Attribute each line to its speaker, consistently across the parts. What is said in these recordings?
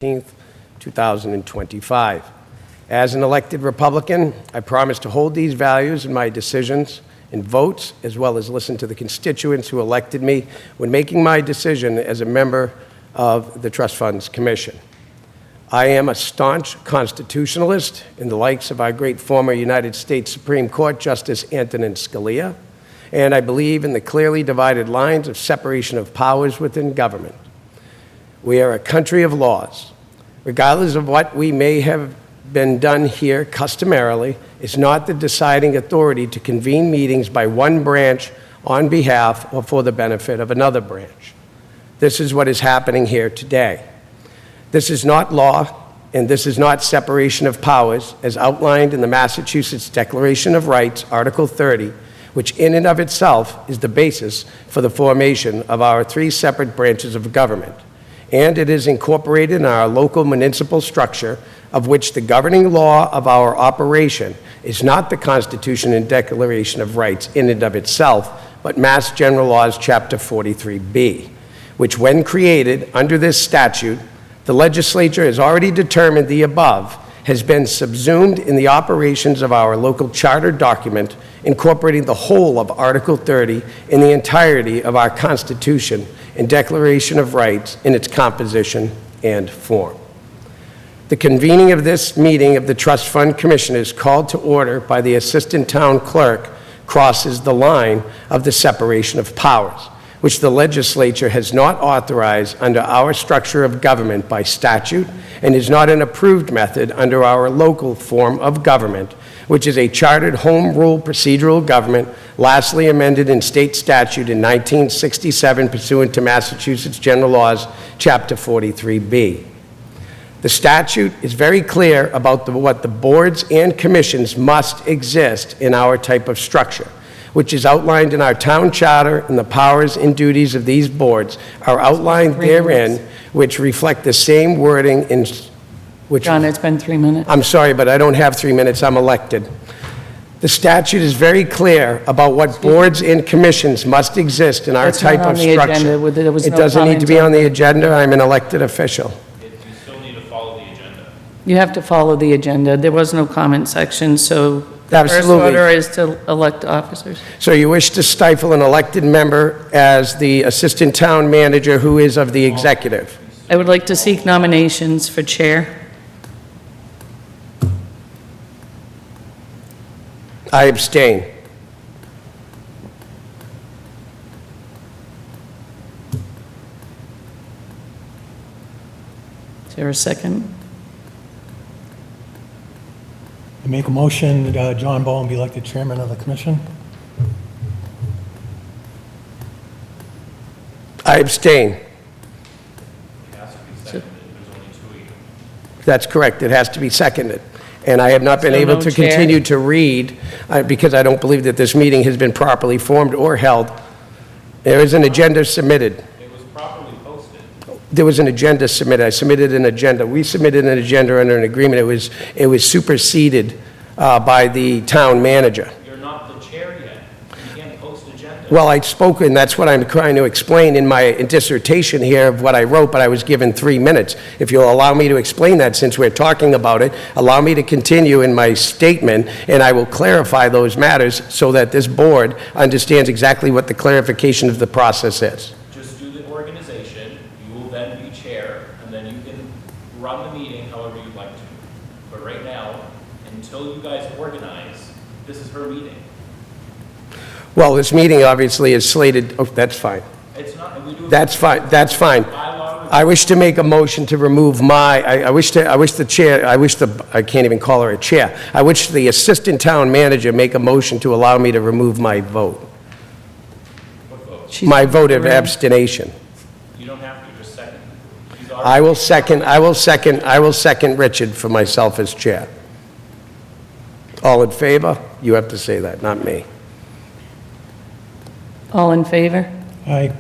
Speaker 1: 2025. As an elected Republican, I promise to hold these values in my decisions and votes, as well as listen to the constituents who elected me when making my decision as a member of the Trust Funds Commission. I am a staunch constitutionalist in the likes of our great former United States Supreme Court Justice Antonin Scalia, and I believe in the clearly divided lines of separation of powers within government. We are a country of laws. Regardless of what we may have been done here customarily, it's not the deciding authority to convene meetings by one branch on behalf or for the benefit of another branch. This is what is happening here today. This is not law, and this is not separation of powers as outlined in the Massachusetts Declaration of Rights, Article 30, which in and of itself is the basis for the formation of our three separate branches of government. And it is incorporated in our local municipal structure, of which the governing law of our operation is not the Constitution and Declaration of Rights in and of itself, but Mass General Laws, Chapter 43B, which when created under this statute, the legislature has already determined the above has been subsumed in the operations of our local charter document, incorporating the whole of Article 30 in the entirety of our Constitution and Declaration of Rights in its composition and form. The convening of this meeting of the Trust Fund Commissioners called to order by the Assistant Town Clerk crosses the line of the separation of powers, which the legislature has not authorized under our structure of government by statute and is not an approved method under our local form of government, which is a chartered home rule procedural government, lastly amended in state statute in 1967 pursuant to Massachusetts General Laws, Chapter 43B. The statute is very clear about what the boards and commissions must exist in our type of structure, which is outlined in our town charter, and the powers and duties of these boards are outlined therein, which reflect the same wording in which...
Speaker 2: John, it's been 3 minutes.
Speaker 1: I'm sorry, but I don't have 3 minutes. I'm elected. The statute is very clear about what boards and commissions must exist in our type of structure. It doesn't need to be on the agenda. I'm an elected official.
Speaker 3: You still need to follow the agenda.
Speaker 2: You have to follow the agenda. There was no comment section, so the
Speaker 1: Absolutely.
Speaker 2: first order is to elect officers.
Speaker 1: So you wish to stifle an elected member as the assistant town manager who is of the executive?
Speaker 2: I would like to seek nominations for chair.
Speaker 1: I abstain.
Speaker 2: Is there a second?
Speaker 4: I make a motion that John Bowen be elected chairman of the commission.
Speaker 1: I abstain.
Speaker 3: It has to be seconded. There's only two of you.
Speaker 1: That's correct. It has to be seconded. And I have not been
Speaker 2: So
Speaker 1: able
Speaker 2: no
Speaker 1: to
Speaker 2: chair?
Speaker 1: continue to read because I don't believe that this meeting has been properly formed or held. There is an agenda submitted.
Speaker 3: It was properly posted.
Speaker 1: There was an agenda submitted. I submitted an agenda. We submitted an agenda under an agreement. It was superseded by the town manager.
Speaker 3: You're not the chair yet. You can't post agenda.
Speaker 1: Well, I spoke, and that's what I'm trying to explain in my dissertation here of what I wrote, but I was given 3 minutes. If you'll allow me to explain that since we're talking about it, allow me to continue in my statement, and I will clarify those matters so that this board understands exactly what the clarification of the process is.
Speaker 3: Just do the organization. You will then be chair, and then you can run the meeting however you'd like to. But right now, until you guys organize, this is her meeting.
Speaker 1: Well, this meeting obviously is slated, oh, that's fine.
Speaker 3: It's not, and we do it.
Speaker 1: That's fine, that's fine. I wish to make a motion to remove I wish the chair, I can't even call her a chair. I wish the assistant town manager make a motion to allow me to remove my vote.
Speaker 3: What vote?
Speaker 1: My vote of abstination.
Speaker 3: You don't have to, just second. She's
Speaker 1: I will second Richard for myself as chair. All in favor? You have to say that, not me.
Speaker 2: All in favor?
Speaker 4: Aye.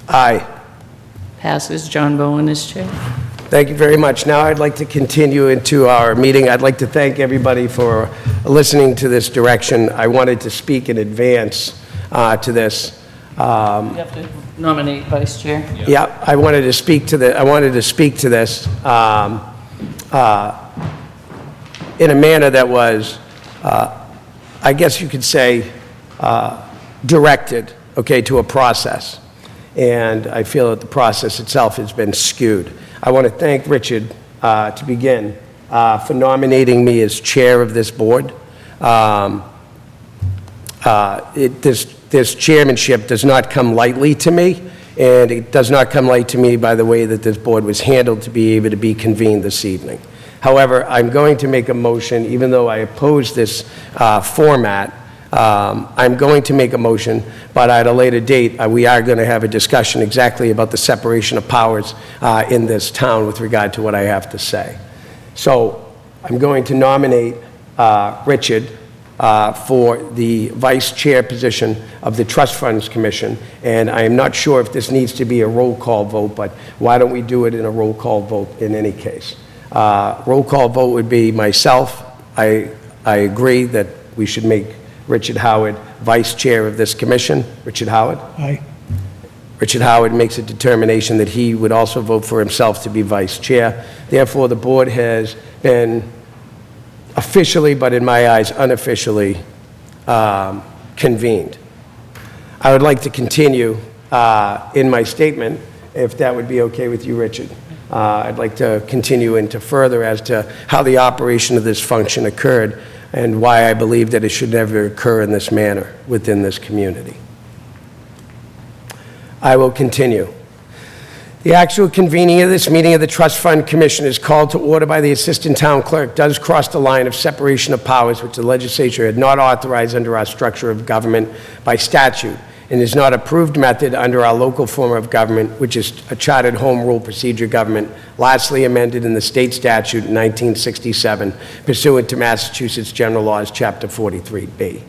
Speaker 1: Aye.
Speaker 2: Passes. John Bowen is chair.
Speaker 1: Thank you very much. Now I'd like to continue into our meeting. I'd like to thank everybody for listening to this direction. I wanted to speak in advance to this.
Speaker 2: You have to nominate vice chair.
Speaker 1: Yeah, I wanted to speak to this in a manner that was, I guess you could say, directed, okay, to a process. And I feel that the process itself has been skewed. I want to thank Richard, to begin, for nominating me as chair of this board. This chairmanship does not come lightly to me, and it does not come light to me by the way that this board was handled to be able to be convened this evening. However, I'm going to make a motion, even though I oppose this format. I'm going to make a motion, but at a later date, we are going to have a discussion exactly about the separation of powers in this town with regard to what I have to say. So I'm going to nominate Richard for the vice chair position of the Trust Funds Commission, and I am not sure if this needs to be a roll call vote, but why don't we do it in a roll call vote in any case? Roll call vote would be myself. I agree that we should make Richard Howard vice chair of this commission. Richard Howard?
Speaker 4: Aye.
Speaker 1: Richard Howard makes a determination that he would also vote for himself to be vice chair. Therefore, the board has been officially, but in my eyes, unofficially convened. I would like to continue in my statement, if that would be okay with you, Richard. I'd like to continue into further as to how the operation of this function occurred and why I believe that it should never occur in this manner within this community. I will continue. The actual convening of this meeting of the Trust Fund Commission is called to order by the Assistant Town Clerk does cross the line of separation of powers which the legislature had not authorized under our structure of government by statute and is not approved method under our local form of government, which is a chartered home rule procedure government, lastly amended in the state statute in 1967 pursuant to Massachusetts General Laws, Chapter 43B.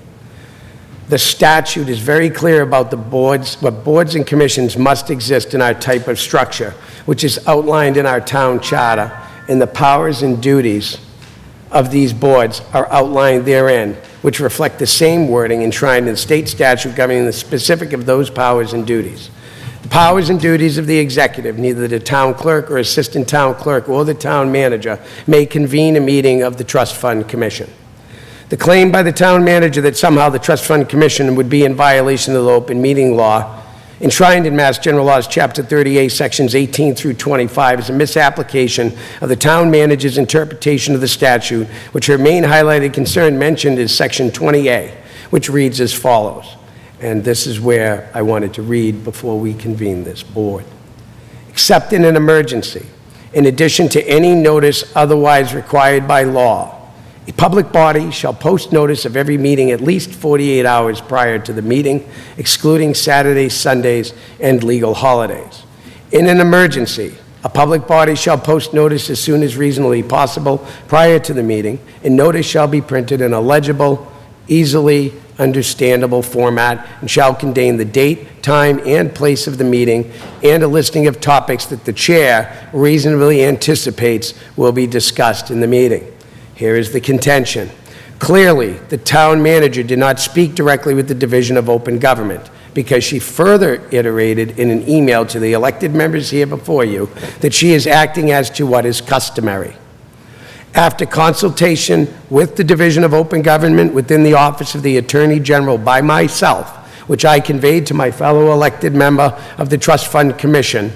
Speaker 1: The statute is very clear about what boards and commissions must exist in our type of structure, which is outlined in our town charter, and the powers and duties of these boards are outlined therein, which reflect the same wording enshrined in state statute governing the specific of those powers and duties. The powers and duties of the executive, neither the town clerk or assistant town clerk or the town manager may convene a meeting of the Trust Fund Commission. The claim by the town manager that somehow the Trust Fund Commission would be in violation of the open meeting law enshrined in Mass General Laws, Chapter 38, Sections 18 through 25, is a misapplication of the town manager's interpretation of the statute, which her main highlighted concern mentioned is Section 20A, which reads as follows. And this is where I wanted to read before we convene this board. Except in an emergency, in addition to any notice otherwise required by law, a public body shall post notice of every meeting at least 48 hours prior to the meeting, excluding Saturdays, Sundays, and legal holidays. In an emergency, a public body shall post notice as soon as reasonably possible prior to the meeting, and notice shall be printed in a legible, easily understandable format, and shall contain the date, time, and place of the meeting, and a listing of topics that the chair reasonably anticipates will be discussed in the meeting. Here is the contention. Clearly, the town manager did not speak directly with the Division of Open Government because she further iterated in an email to the elected members here before you that she is acting as to what is customary. After consultation with the Division of Open Government within the Office of the Attorney General by myself, which I conveyed to my fellow elected member of the Trust Fund Commission,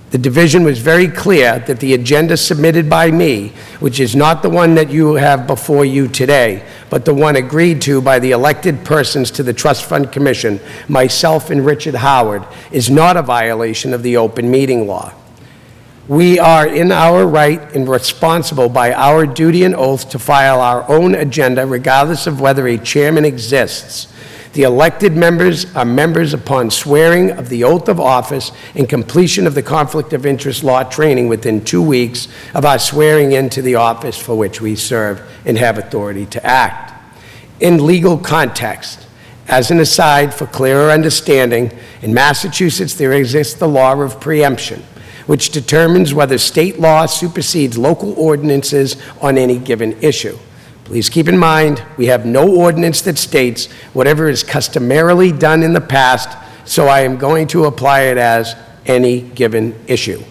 Speaker 1: the division was very clear that the agenda submitted by me, which is not the one that you have before you today, but the one agreed to by the elected persons to the Trust Fund Commission, myself and Richard Howard, is not a violation of the open meeting law. We are in our right and responsible by our duty and oath to file our own agenda regardless of whether a chairman exists. The elected members are members upon swearing of the oath of office and completion of the conflict of interest law training within 2 weeks of our swearing into the office for which we serve and have authority to act. In legal context, as an aside for clearer understanding, in Massachusetts there exists the law of preemption, which determines whether state law supersedes local ordinances on any given issue. Please keep in mind, we have no ordinance that states whatever is customarily done in the past so I am going to apply it as any given issue.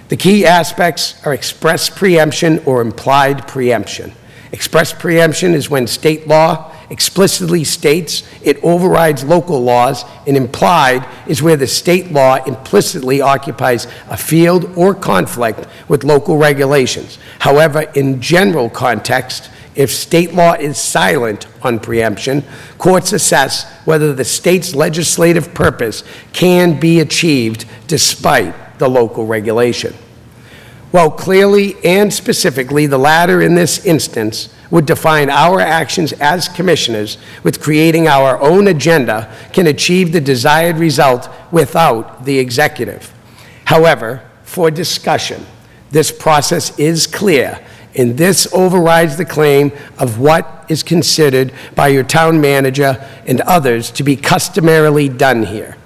Speaker 1: The key aspects are express preemption or implied preemption. Express preemption is when state law explicitly states it overrides local laws, and implied is where the state law implicitly occupies a field or conflict with local regulations. However, in general context, if state law is silent on preemption, courts assess whether the state's legislative purpose can be achieved despite the local regulation. Well, clearly and specifically, the latter in this instance would define our actions as commissioners with creating our own agenda can achieve the desired result without the executive. However, for discussion, this process is clear, and this overrides the claim of what is considered by your town manager and others to be customarily done here.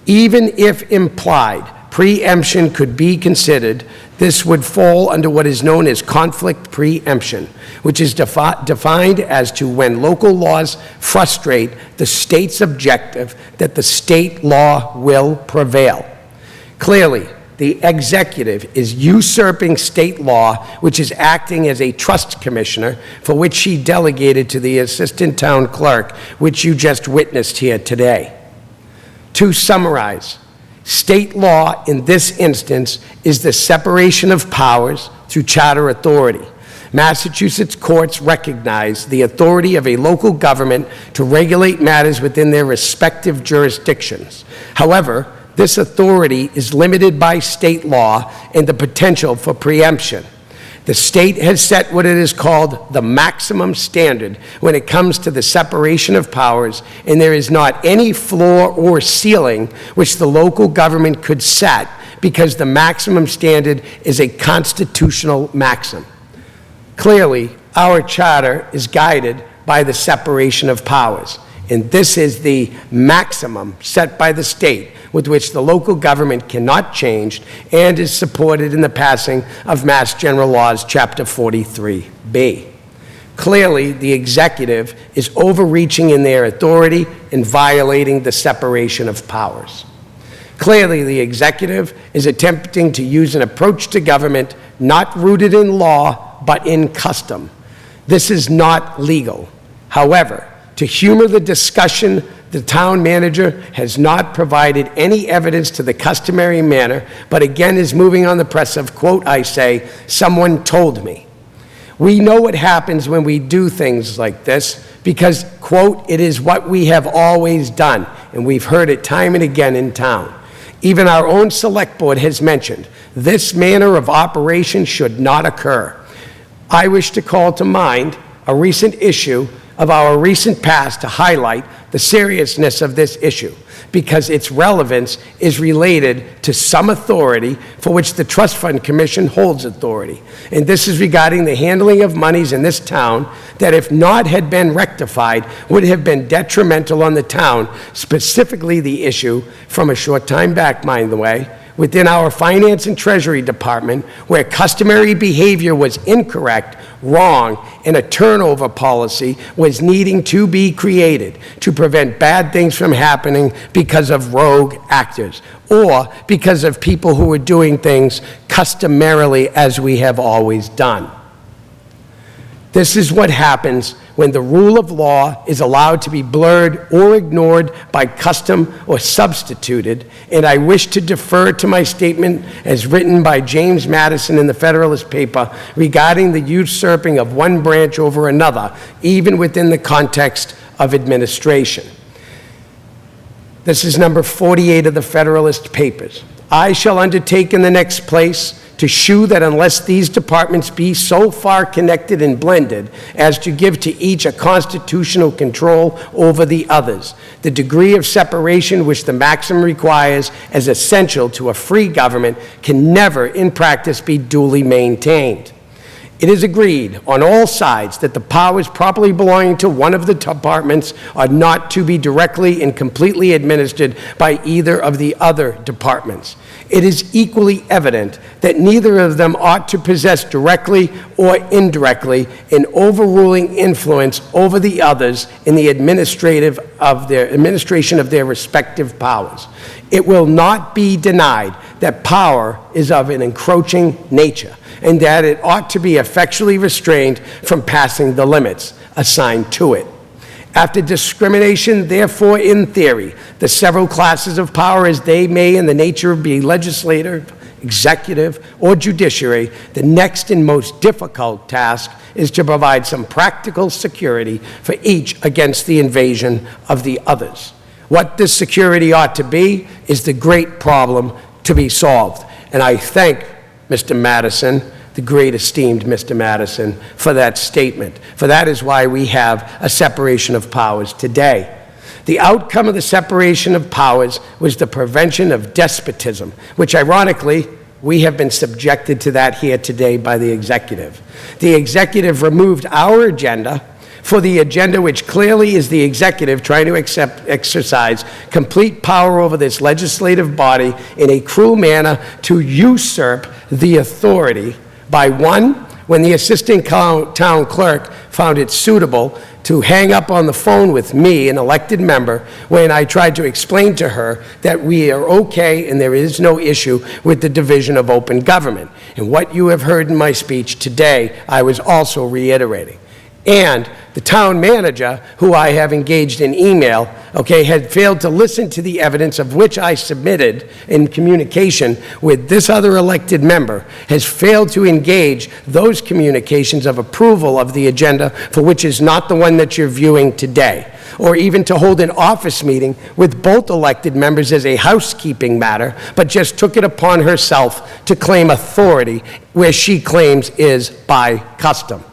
Speaker 1: Even if implied preemption could be considered, this would fall under what is known as conflict preemption, which is defined as to when local laws frustrate the state's objective that the state law will prevail. Clearly, the executive is usurping state law, which is acting as a trust commissioner, for which she delegated to the assistant town clerk, which you just witnessed here today. To summarize, state law in this instance is the separation of powers through charter authority. Massachusetts courts recognize the authority of a local government to regulate matters within their respective jurisdictions. However, this authority is limited by state law and the potential for preemption. The state has set what it is called the maximum standard when it comes to the separation of powers, and there is not any floor or ceiling which the local government could set because the maximum standard is a constitutional maxim. Clearly, our charter is guided by the separation of powers, and this is the maximum set by the state with which the local government cannot change and is supported in the passing of Mass General Laws, Chapter 43B. Clearly, the executive is overreaching in their authority and violating the separation of powers. Clearly, the executive is attempting to use an approach to government not rooted in law, but in custom. This is not legal. However, to humor the discussion, the town manager has not provided any evidence to the customary manner, but again is moving on the press of, quote, I say, someone told me. We know what happens when we do things like this because, quote, it is what we have always done, and we've heard it time and again in town. Even our own select board has mentioned this manner of operation should not occur. I wish to call to mind a recent issue of our recent past to highlight the seriousness of this issue because its relevance is related to some authority for which the Trust Fund Commission holds authority. And this is regarding the handling of monies in this town that, if not had been rectified, would have been detrimental on the town, specifically the issue from a short time back, mind the way, within our Finance and Treasury Department, where customary behavior was incorrect, wrong, and a turnover policy was needing to be created to prevent bad things from happening because of rogue actors or because of people who were doing things customarily as we have always done. This is what happens when the rule of law is allowed to be blurred or ignored by custom or substituted, and I wish to defer to my statement as written by James Madison in the Federalist paper regarding the usurping of one branch over another, even within the context of administration. This is number 48 of the Federalist Papers. I shall undertake in the next place to shew that unless these departments be so far connected and blended as to give to each a constitutional control over the others, the degree of separation which the maxim requires as essential to a free government can never in practice be duly maintained. It is agreed on all sides that the powers properly belonging to one of the departments are not to be directly and completely administered by either of the other departments. It is equally evident that neither of them ought to possess directly or indirectly an overruling influence over the others in the administration of their respective powers. It will not be denied that power is of an encroaching nature, and that it ought to be effectually restrained from passing the limits assigned to it. After discrimination, therefore, in theory, the several classes of power as they may in the nature of being legislative, executive, or judiciary, the next and most difficult task is to provide some practical security for each against the invasion of the others. What this security ought to be is the great problem to be solved. And I thank Mr. Madison, the great esteemed Mr. Madison, for that statement. For that is why we have a separation of powers today. The outcome of the separation of powers was the prevention of despotism, which ironically, we have been subjected to that here today by the executive. The executive removed our agenda for the agenda which clearly is the executive trying to exercise complete power over this legislative body in a cruel manner to usurp the authority by one, when the assistant town clerk found it suitable to hang up on the phone with me, an elected member, when I tried to explain to her that we are okay and there is no issue with the division of open government. And what you have heard in my speech today, I was also reiterating. And the town manager, who I have engaged in email, had failed to listen to the evidence of which I submitted in communication with this other elected member, has failed to engage those communications of approval of the agenda for which is not the one that you're viewing today, or even to hold an office meeting with both elected members as a housekeeping matter, but just took it upon herself to claim authority where she claims is by custom.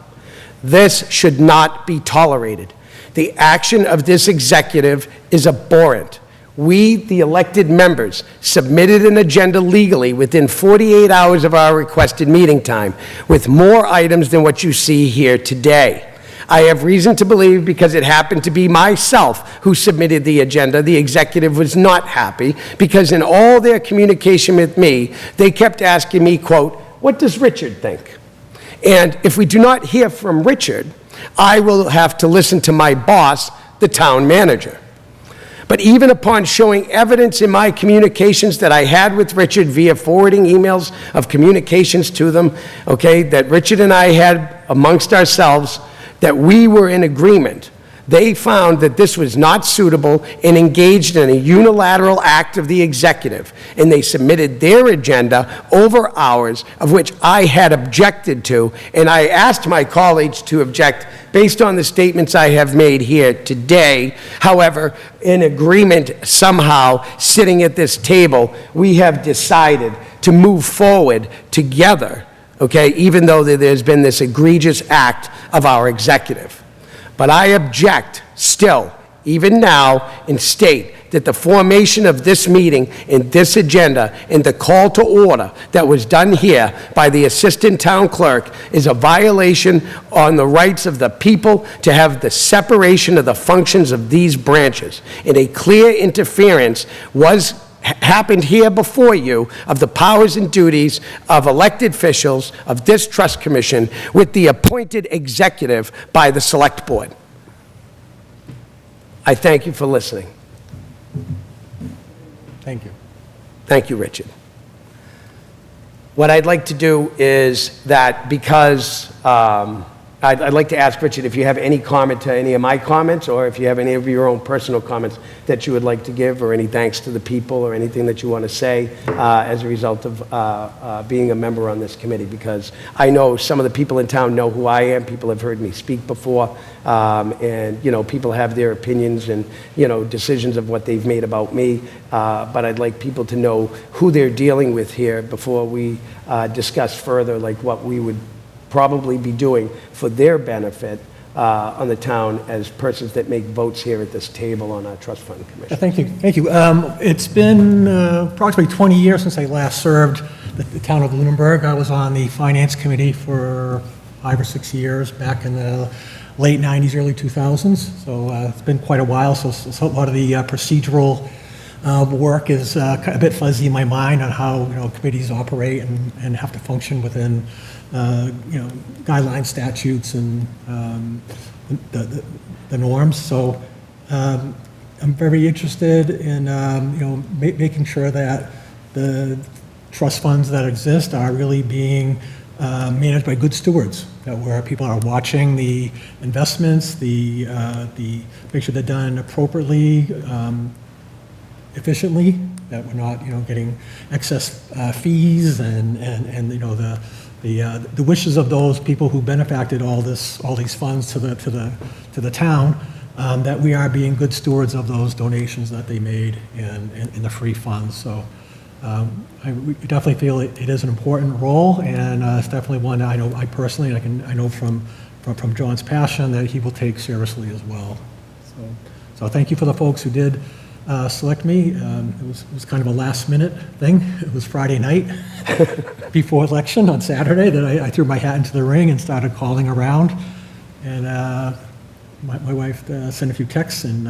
Speaker 1: This should not be tolerated. The action of this executive is abhorrent. We, the elected members, submitted an agenda legally within 48 hours of our requested meeting time, with more items than what you see here today. I have reason to believe, because it happened to be myself who submitted the agenda, the executive was not happy, because in all their communication with me, they kept asking me, quote, "What does Richard think?" And if we do not hear from Richard, I will have to listen to my boss, the town manager. But even upon showing evidence in my communications that I had with Richard via forwarding emails of communications to them, that Richard and I had amongst ourselves, that we were in agreement, they found that this was not suitable and engaged in a unilateral act of the executive, and they submitted their agenda over ours, of which I had objected to, and I asked my colleagues to object based on the statements I have made here today. However, in agreement somehow, sitting at this table, we have decided to move forward together, even though there's been this egregious act of our executive. But I object still, even now, and state that the formation of this meeting and this agenda and the call to order that was done here by the assistant town clerk is a violation on the rights of the people to have the separation of the functions of these branches. And a clear interference happened here before you of the powers and duties of elected officials of this trust commission with the appointed executive by the select board. I thank you for listening.
Speaker 4: Thank you.
Speaker 1: Thank you, Richard. What I'd like to do is that, because I'd like to ask Richard if you have any comment to any of my comments, or if you have any of your own personal comments that you would like to give, or any thanks to the people, or anything that you want to say as a result of being a member on this committee, because I know some of the people in town know who I am. People have heard me speak before, and people have their opinions and decisions of what they've made about me, but I'd like people to know who they're dealing with here before we discuss further, like what we would probably be doing for their benefit on the town as persons that make votes here at this table on our trust fund commission.
Speaker 4: Thank you. Thank you. It's been approximately 20 years since I last served the town of Lunenburg. I was on the finance committee for 5 or 6 years, back in the late 90s, early 2000s. So it's been quite a while, so a lot of the procedural work is a bit fuzzy in my mind on how, committees operate and have to function within, guidelines, statutes, and the norms. So I'm very interested in, making sure that the trust funds that exist are really being managed by good stewards, that where people are watching the investments, make sure they're done appropriately, efficiently, that we're not, getting excess fees and the wishes of those people who benefited all these funds to the town, that we are being good stewards of those donations that they made in the free funds. So we definitely feel it is an important role, and it's definitely one that I personally, I know from John's passion, that he will take seriously as well. So thank you for the folks who did select me. It was kind of a last-minute thing. It was Friday night before election on Saturday that I threw my hat into the ring and started calling around. And my wife sent a few texts, and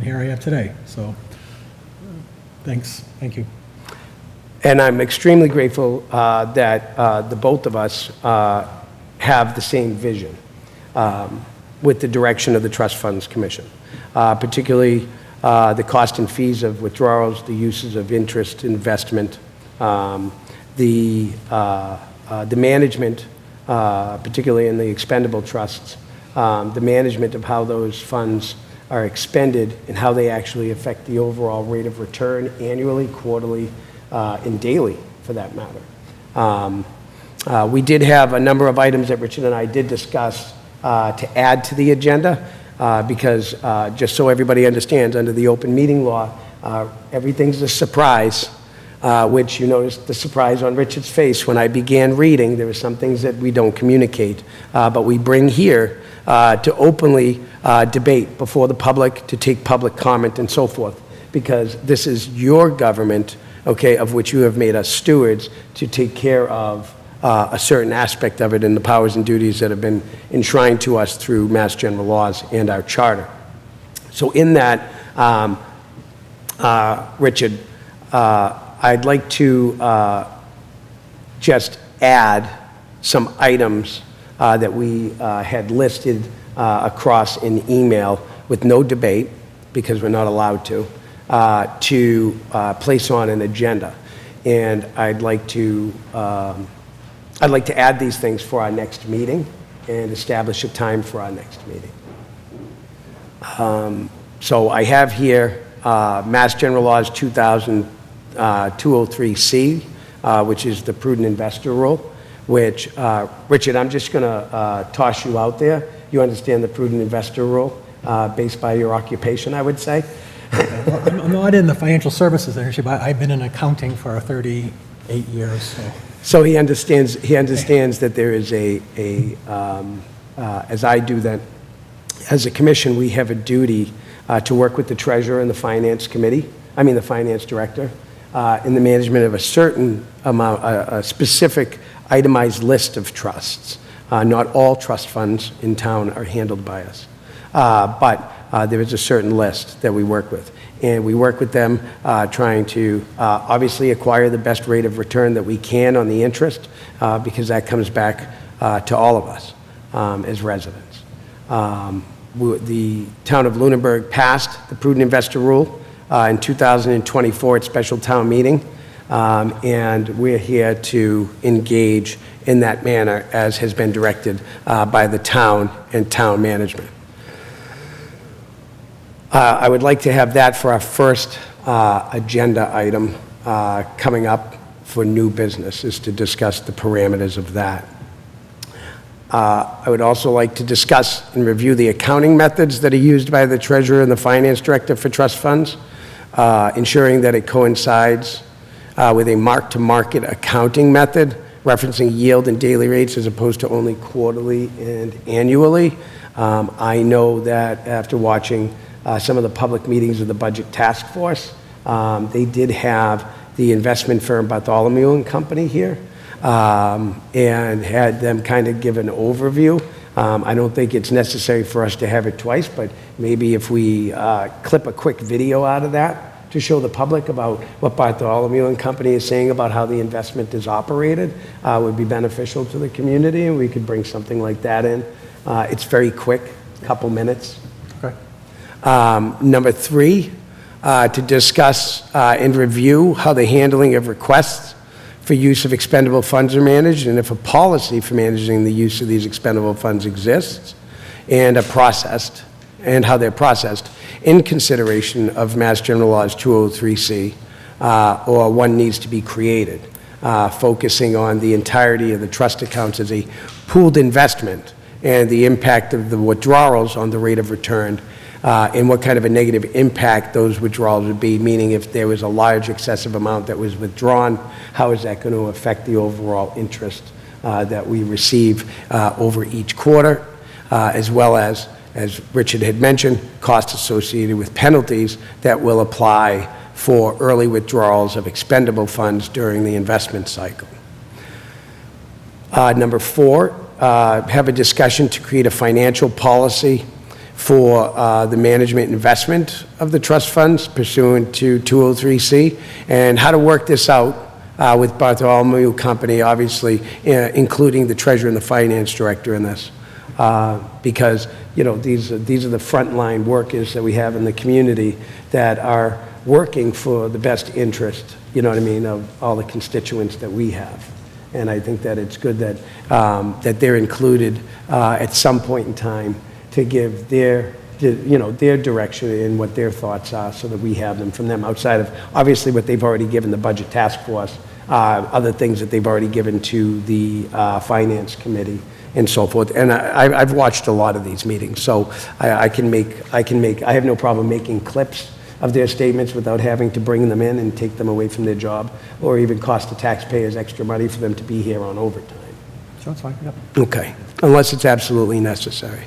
Speaker 4: here I am today. So thanks. Thank you.
Speaker 1: And I'm extremely grateful that the both of us have the same vision with the direction of the Trust Funds Commission, particularly the cost and fees of withdrawals, the uses of interest, investment, the management, particularly in the expendable trusts, the management of how those funds are expended and how they actually affect the overall rate of return annually, quarterly, and daily, for that matter. We did have a number of items that Richard and I did discuss to add to the agenda, because just so everybody understands, under the open meeting law, everything's a surprise, which you noticed the surprise on Richard's face when I began reading. There are some things that we don't communicate, but we bring here to openly debate before the public, to take public comment and so forth, because this is your government, okay, of which you have made us stewards to take care of a certain aspect of it and the powers and duties that have been enshrined to us through Mass General laws and our charter. So in that, Richard, I'd like to just add some items that we had listed across an email with no debate, because we're not allowed to place on an agenda. And I'd like to add these things for our next meeting and establish a time for our next meeting. So I have here Mass General Laws 203C, which is the prudent investor rule, which, Richard, I'm just going to toss you out there. You understand the prudent investor rule based by your occupation, I would say?
Speaker 4: Well, I'm not in the financial services industry, but I've been in accounting for 38 years.
Speaker 1: So he understands that there is as I do, that as a commission, we have a duty to work with the treasurer and the finance director, in the management of a certain amount, a specific itemized list of trusts. Not all trust funds in town are handled by us, but there is a certain list that we work with. And we work with them trying to obviously acquire the best rate of return that we can on the interest, because that comes back to all of us as residents. The town of Lunenburg passed the prudent investor rule in 2024 at special town meeting, and we're here to engage in that manner as has been directed by the town and town management. I would like to have that for our first agenda item coming up for new business, is to discuss the parameters of that. I would also like to discuss and review the accounting methods that are used by the treasurer and the finance director for trust funds, ensuring that it coincides with a mark-to-market accounting method, referencing yield and daily rates as opposed to only quarterly and annually. I know that after watching some of the public meetings of the Budget Task Force, they did have the investment firm Bartholomew and Company here. and had them kind of give an overview. I don't think it's necessary for us to have it twice, but maybe if we clip a quick video out of that to show the public about what Bartholomew and Company is saying about how the investment is operated would be beneficial to the community, and we could bring something like that in. It's very quick, a couple minutes.
Speaker 4: Okay.
Speaker 1: Number 3, to discuss and review how the handling of requests for use of expendable funds are managed, and if a policy for managing the use of these expendable funds exists and are processed, and how they're processed in consideration of Mass General Laws 203C, or one needs to be created, focusing on the entirety of the trust accounts as a pooled investment and the impact of the withdrawals on the rate of return, and what kind of a negative impact those withdrawals would be, meaning if there was a large excessive amount that was withdrawn, how is that going to affect the overall interest that we receive over each quarter, as well as Richard had mentioned, costs associated with penalties that will apply for early withdrawals of expendable funds during the investment cycle. Number 4, have a discussion to create a financial policy for the management investment of the trust funds pursuant to 203C, and how to work this out with Bartholomew Company, obviously, including the treasurer and the finance director in this. Because, you know, these are the frontline workers that we have in the community that are working for the best interest, you know what I mean, of all the constituents that we have. And I think that it's good that, that they're included at some point in time to give their, you know, their direction and what their thoughts are, so that we have them from them outside of, obviously, what they've already given the budget task force, other things that they've already given to the finance committee and so forth. And I've watched a lot of these meetings, so I have no problem making clips of their statements without having to bring them in and take them away from their job, or even cost the taxpayers extra money for them to be here on overtime.
Speaker 4: Sure, that's fine, yep.
Speaker 1: Okay, unless it's absolutely necessary.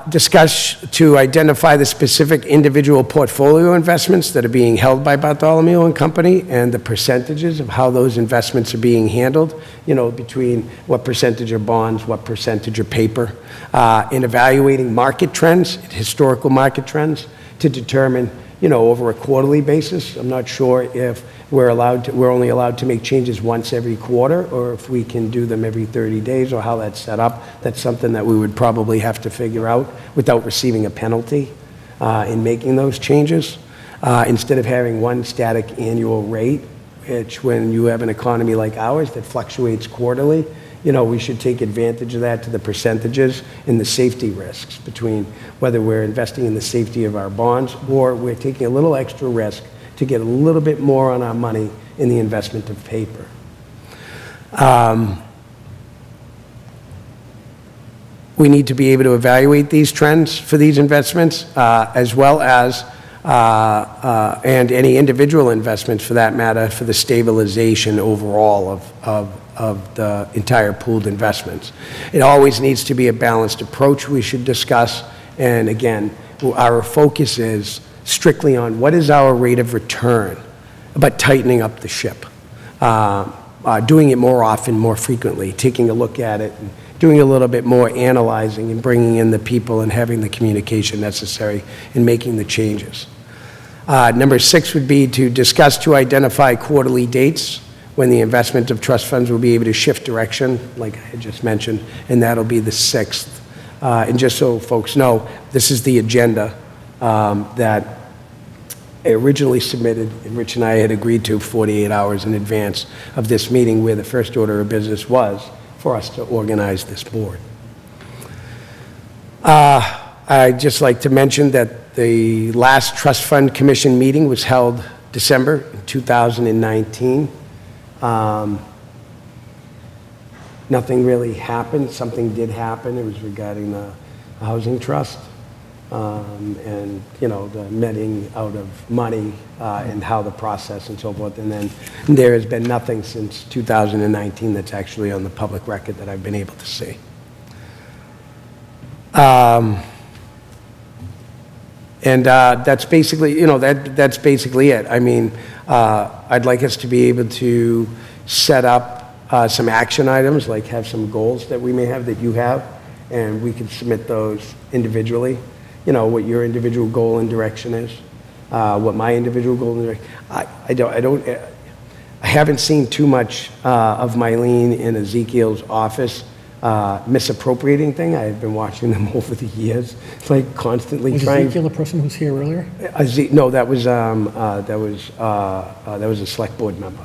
Speaker 1: Discuss to identify the specific individual portfolio investments that are being held by Bartholomew and Company, and the percentages of how those investments are being handled, you know, between what percentage are bonds, what percentage are paper, in evaluating market trends, historical market trends, to determine, you know, over a quarterly basis. I'm not sure if we're only allowed to make changes once every quarter, or if we can do them every 30 days, or how that's set up. That's something that we would probably have to figure out without receiving a penalty in making those changes. Instead of having one static annual rate, which when you have an economy like ours that fluctuates quarterly, you know, we should take advantage of that to the percentages and the safety risks between whether we're investing in the safety of our bonds or we're taking a little extra risk to get a little bit more on our money in the investment of paper. We need to be able to evaluate these trends for these investments, as well as, and any individual investments for that matter, for the stabilization overall of the entire pooled investments. It always needs to be a balanced approach we should discuss, and again, our focus is strictly on what is our rate of return, but tightening up the ship. Doing it more often, more frequently, taking a look at it, and doing a little bit more analyzing and bringing in the people and having the communication necessary in making the changes. Number 6 would be to discuss to identify quarterly dates when the investment of trust funds will be able to shift direction, like I had just mentioned, and that'll be the 6th. And just so folks know, this is the agenda that I originally submitted, and Rich and I had agreed to 48 hours in advance of this meeting, where the first order of business was for us to organize this board. I'd just like to mention that the last Trust Fund Commission meeting was held December 2019. Nothing really happened. Something did happen. It was regarding the housing trust. And, you know, the netting out of money and how the process and so forth. And then there has been nothing since 2019 that's actually on the public record that I've been able to see. That's basically, you know, that's basically it. I mean, I'd like us to be able to set up some action items, like have some goals that we may have that you have, and we can submit those individually. You know, what your individual goal and direction is, what my individual goal and direction. I haven't seen too much of Mylene in Ezekiel's office misappropriating thing. I've been watching them over the years, like constantly
Speaker 4: Was
Speaker 1: trying.
Speaker 4: Ezekiel the person who was here earlier?
Speaker 1: No, that was a select board member.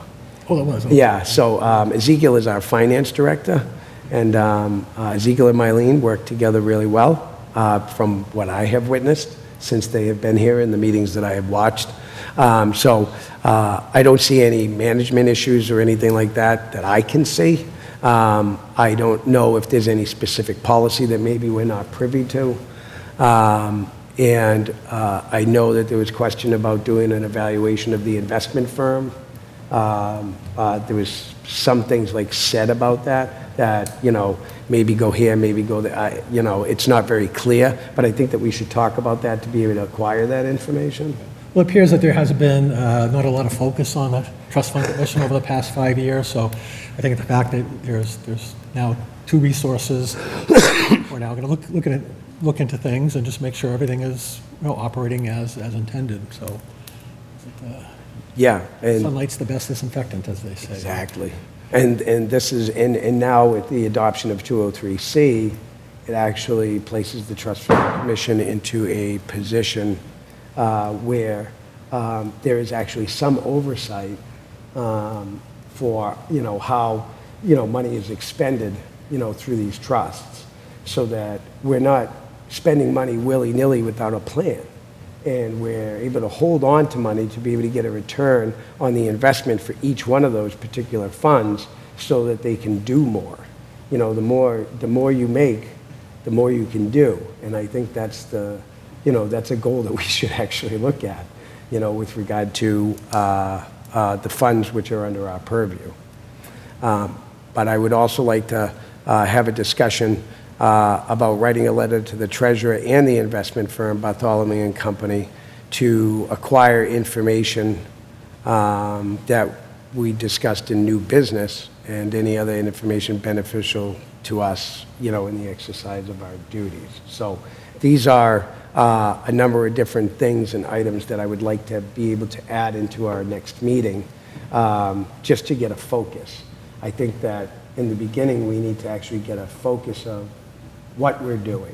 Speaker 4: Oh, that was. Okay.
Speaker 1: Yeah, so Ezekiel is our finance director, and Ezekiel and Mylene work together really well, from what I have witnessed since they have been here in the meetings that I have watched. I don't see any management issues or anything like that that I can see. I don't know if there's any specific policy that maybe we're not privy to. I know that there was question about doing an evaluation of the investment firm. There was some things like said about that, you know, maybe go here, maybe go there. You know, it's not very clear, but I think that we should talk about that to be able to acquire that information.
Speaker 4: Well, it appears that there has been not a lot of focus on the Trust Fund Commission over the past 5 years, so I think the fact that there's now 2 resources, we're now going to look into things and just make sure everything is, you know, operating as intended. So
Speaker 1: Yeah, and
Speaker 4: sunlight's the best disinfectant, as they say.
Speaker 1: exactly. And this is, and now with the adoption of 203C, it actually places the Trust Fund Commission into a position where there is actually some oversight for, you know, how, you know, money is expended, you know, through these trusts, so that we're not spending money willy-nilly without a plan. And we're able to hold on to money to be able to get a return on the investment for each one of those particular funds, so that they can do more. You know, the more you make, the more you can do. And I think that's that's a goal that we should actually look at, you know, with regard to the funds which are under our purview. But I would also like to have a discussion about writing a letter to the treasurer and the investment firm, Bartholomew and Company, to acquire information that we discussed in new business and any other information beneficial to us, you know, in the exercise of our duties. So these are a number of different things and items that I would like to be able to add into our next meeting, just to get a focus. I think that in the beginning, we need to actually get a focus of what we're doing,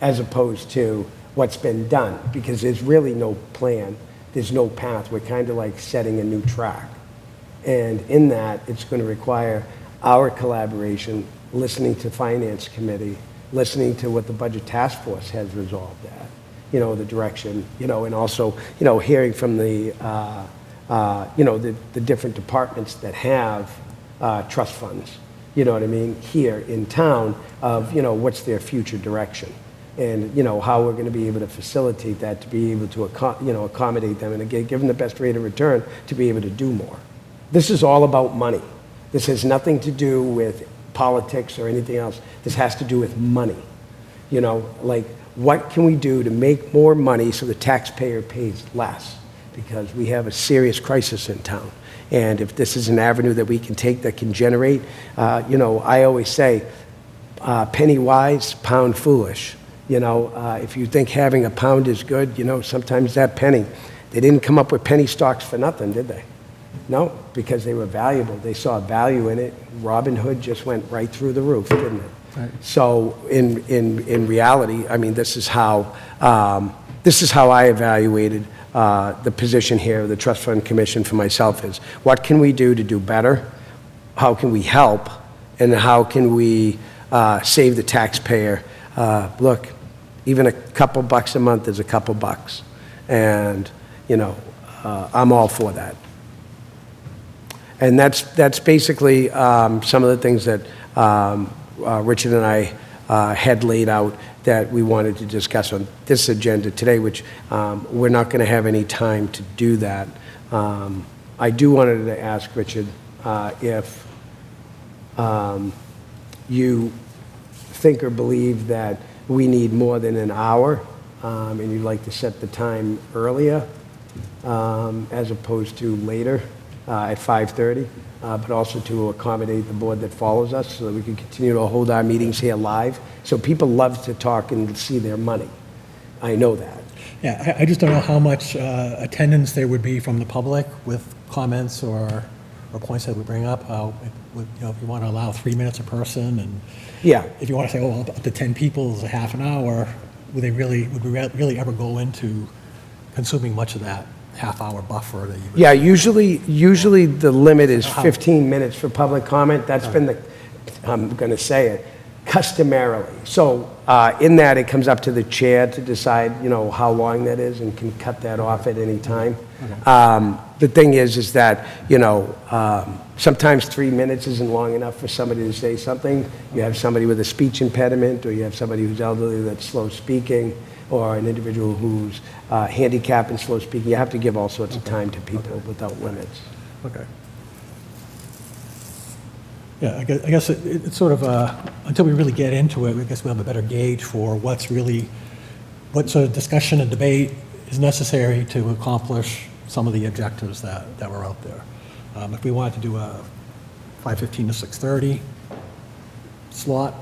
Speaker 1: as opposed to what's been done, because there's really no plan, there's no path. We're kind of like setting a new track. And in that, it's going to require our collaboration, listening to Finance Committee, listening to what the Budget Task Force has resolved at, you know, the direction, you know, and also, you know, hearing from the, the different departments that have trust funds, you know what I mean, here in town, of, you know, what's their future direction, and, you know, how we're going to be able to facilitate that, to be able to, accommodate them and again, give them the best rate of return to be able to do more. This is all about money. This has nothing to do with politics or anything else. This has to do with money. You know, like, what can we do to make more money so the taxpayer pays less? Because we have a serious crisis in town. And if this is an avenue that we can take that can generate, I always say, penny wise, pound foolish. You know, if you think having a pound is good, you know, sometimes that penny, they didn't come up with penny stocks for nothing, did they? No, because they were valuable. They saw value in it. Robin Hood just went right through the roof, didn't it? Right. So in reality, I mean, this is how I evaluated the position here of the Trust Fund Commission for myself is, what can we do to do better? How can we help? And how can we save the taxpayer? Look, even a couple bucks a month is a couple bucks. And, you know, I'm all for that. And that's basically some of the things that Richard and I had laid out that we wanted to discuss on this agenda today, which we're not going to have any time to do that. I do wanted to ask Richard if you think or believe that we need more than an hour, and you'd like to set the time earlier as opposed to later at 5:30. but also to accommodate the board that follows us so that we can continue to hold our meetings here live. So people love to talk and see their money. I know that.
Speaker 4: Yeah, I just don't know how much attendance there would be from the public with comments or points that we bring up. How, if you want to allow 3 minutes a person, and
Speaker 1: Yeah.
Speaker 4: if you want to say, oh, up to 10 people is a half an hour, would we really ever go into consuming much of that half-hour buffer that you would?
Speaker 1: Yeah, usually the limit is 15 minutes for public comment. That's been the, I'm going to say it, customarily. So in that, it comes up to the chair to decide, how long that is and can cut that off at any time. The thing is that, sometimes 3 minutes isn't long enough for somebody to say something. You have somebody with a speech impediment, or you have somebody who's elderly that's slow speaking, or an individual who's handicapped and slow speaking. You have to give all sorts of time to people without limits.
Speaker 4: Okay. Yeah, I guess it's sort of, until we really get into it, I guess we'll have a better gauge for what sort of discussion and debate is necessary to accomplish some of the objectives that were out there. If we wanted to do a 5:15 to 6:30 slot,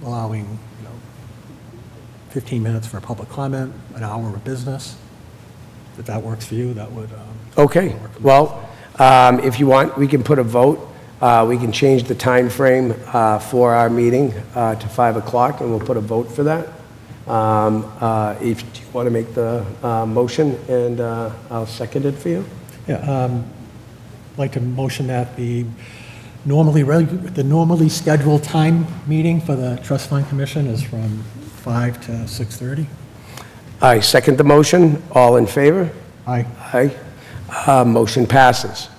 Speaker 4: allowing, 15 minutes for public comment, an hour of business, if that works for you, that would...
Speaker 1: Okay, well, if you want, we can put a vote. We can change the time frame for our meeting to 5 o'clock, and we'll put a vote for that. If you want to make the motion, and I'll second it for you.
Speaker 4: Yeah, I'd like to motion that the normally scheduled time meeting for the Trust Fund Commission is from 5 to 6:30.
Speaker 1: I second the motion. All in favor?
Speaker 4: Aye.
Speaker 1: Aye. Motion passes.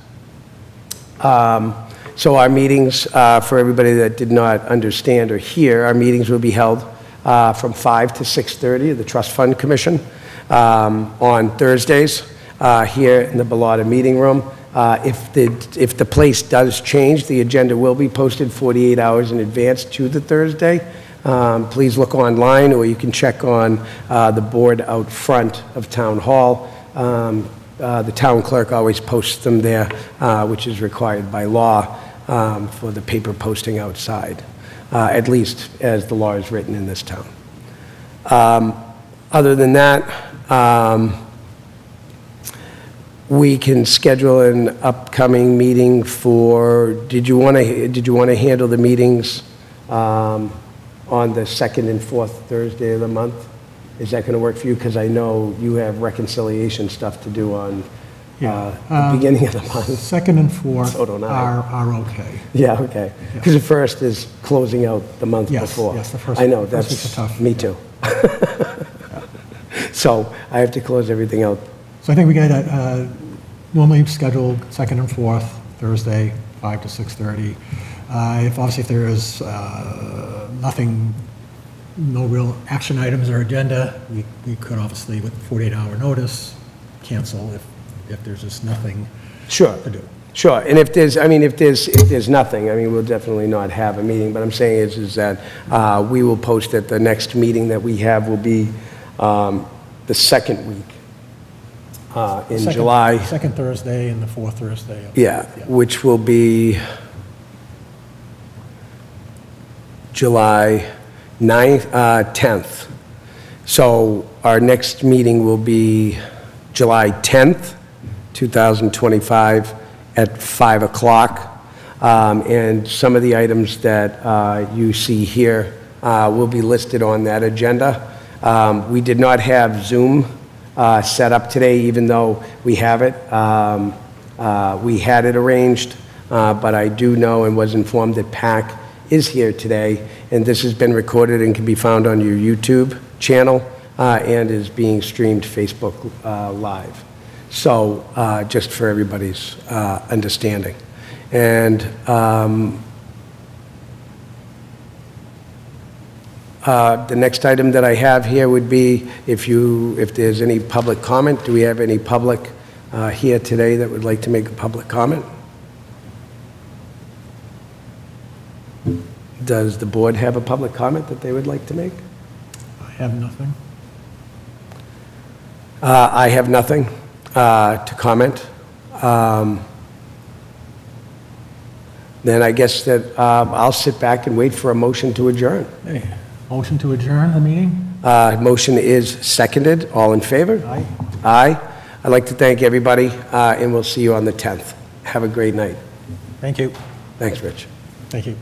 Speaker 1: So our meetings, for everybody that did not understand or hear, our meetings will be held from 5 to 6:30 of the Trust Fund Commission on Thursdays here in the Bellata Meeting Room. If the place does change, the agenda will be posted 48 hours in advance to the Thursday. Please look online, or you can check on the board out front of Town Hall. The town clerk always posts them there, which is required by law for the paper posting outside, at least as the law is written in this town. Other than that, we can schedule an upcoming meeting for, did you want to handle the meetings on the second and fourth Thursday of the month? Is that going to work for you? Because I know you have reconciliation stuff to do on the beginning of the month.
Speaker 4: Second and fourth
Speaker 1: So don't I.
Speaker 4: are okay.
Speaker 1: Yeah, okay. Because the first is closing out the month
Speaker 4: Yes,
Speaker 1: before.
Speaker 4: yes, the first-
Speaker 1: I know,
Speaker 4: first weeks
Speaker 1: that's,
Speaker 4: are tough.
Speaker 1: me too. So I have to close everything out.
Speaker 4: So I think we got normally scheduled second and fourth Thursday, 5 to 6:30. If there is nothing, no real action items or agenda, we could obviously, with 48-hour notice, cancel if there's just nothing
Speaker 1: Sure.
Speaker 4: to do.
Speaker 1: Sure, and if there's nothing, we'll definitely not have a meeting, but I'm saying is that we will post that the next meeting that we have will be the second week in July.
Speaker 4: Second Thursday and the fourth Thursday.
Speaker 1: Yeah, which will be July 9th, 10th. So our next meeting will be July 10th, 2025, at 5 o'clock. And some of the items that you see here will be listed on that agenda. We did not have Zoom set up today, even though we have it. We had it arranged, but I do know and was informed that PAC is here today, and this has been recorded and can be found on your YouTube channel and is being streamed Facebook Live. So just for everybody's understanding. And the next item that I have here would be if there's any public comment. Do we have any public here today that would like to make a public comment? Does the board have a public comment that they would like to make?
Speaker 4: I have nothing.
Speaker 1: I have nothing to comment. then I guess that I'll sit back and wait for a motion to adjourn.
Speaker 4: Hey, motion to adjourn the meeting?
Speaker 1: Motion is seconded. All in favor?
Speaker 4: Aye.
Speaker 1: Aye. I'd like to thank everybody, and we'll see you on the 10th. Have a great night.
Speaker 4: Thank you.
Speaker 1: Thanks, Rich.
Speaker 4: Thank you.